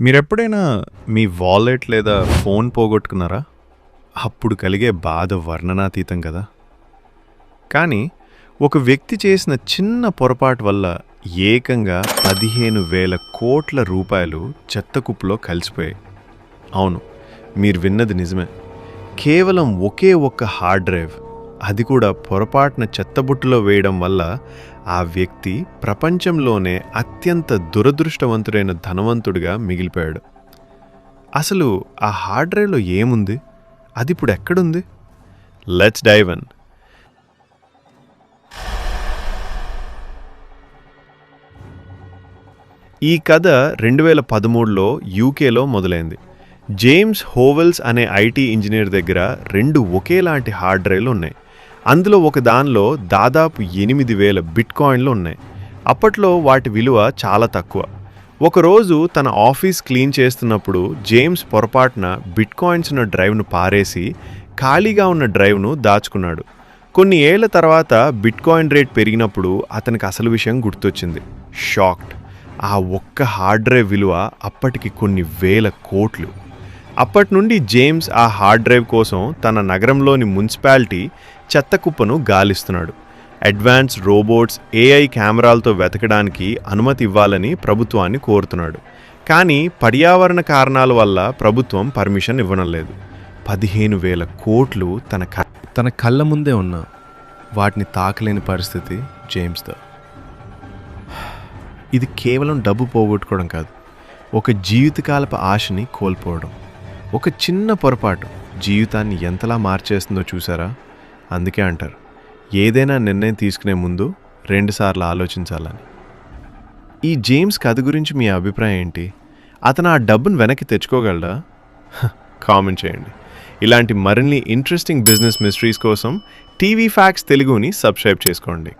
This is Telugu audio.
మీరెప్పుడైనా మీ వాలెట్ లేదా ఫోన్ పోగొట్టుకున్నారా? అప్పుడు కలిగే బాధ వర్ణనాతీతం కదా! కానీ ఒక వ్యక్తి చేసిన చిన్న పొరపాటు వల్ల ఏకంగా 15,000 కోట్ల రూపాయలు చెత్తకుప్పలో కలిసిపోయాయి. అవును, మీరు విన్నది నిజమే. కేవలం ఒకే ఒక్క హార్డ్ డ్రైవ్, అది కూడా పొరపాటున చెత్తబుట్టలో వేయడం వల్ల ఆ వ్యక్తి ప్రపంచంలోనే అత్యంత దురదృష్టవంతుడైన ధనవంతుడిగా మిగిలిపోయాడు. అసలు ఆ హార్డ్ డ్రైవ్లో ఏముంది? అది ఇప్పుడు ఎక్కడుంది? Let's dive in. ఈ కథ 2013లో యూకేలో మొదలైంది. జేమ్స్ హోవెల్స్ అనే ఐటీ ఇంజనీర్ దగ్గర 2 ఒకేలాంటి హార్డ్ డ్రైవ్లు ఉన్నాయి. అందులో ఒక దానిలో దాదాపు 8,000 బిట్కాయిన్లు ఉన్నాయి. అప్పట్లో వాటి విలువ చాలా తక్కువ. ఒకరోజు తన ఆఫీస్ క్లీన్ చేస్తున్నప్పుడు జేమ్స్ పొరపాటున బిట్కాయిన్స్ ఉన్న డ్రైవ్ను పారేసి ఖాళీగా ఉన్న డ్రైవ్ను దాచుకున్నాడు. కొన్ని ఏళ్ల తర్వాత బిట్కాయిన్ రేట్ పెరిగినప్పుడు అతనికి అసలు విషయం గుర్తొచ్చింది. షాక్డ్. ఆ ఒక్క హార్డ్ డ్రైవ్ విలువ అప్పటికి కొన్ని వేల కోట్లు. అప్పటి నుండి జేమ్స్ ఆ హార్డ్ డ్రైవ్ కోసం తన నగరంలోని మున్సిపాలిటీ చెత్త కుప్పను గాలిస్తున్నాడు. అడ్వాన్స్ రోబోట్స్, ఏఐ కెమెరాలతో వెతకడానికి అనుమతి ఇవ్వాలని ప్రభుత్వాన్ని కోరుతున్నాడు. కానీ పర్యావరణ కారణాల వల్ల ప్రభుత్వం పర్మిషన్ ఇవ్వడం లేదు. 15,000 కోట్లు తన కళ్ళ ముందే ఉన్నా వాటిని తాకలేని పరిస్థితి జేమ్స్తో. ఇది కేవలం డబ్బు పోగొట్టుకోవడం కాదు, ఒక జీవితకాలపు ఆశని కోల్పోవడం. ఒక చిన్న పొరపాటు జీవితాన్ని ఎంతలా మార్చేస్తుందో చూసారా? అందుకే అంటారు, ఏదైనా నిర్ణయం తీసుకునే ముందు 2 సార్లు ఆలోచించాలని. ఈ జేమ్స్ కథ గురించి మీ అభిప్రాయం ఏంటి? అతను ఆ డబ్బును వెనక్కి తెచ్చుకోగలడా? కామెంట్ చేయండి. ఇలాంటి మరిన్ని ఇంట్రెస్టింగ్ బిజినెస్ మిస్టరీస్ కోసం టీవీ ఫ్యాక్ట్స్ తెలుగుని సబ్స్క్రైబ్ చేసుకోండి.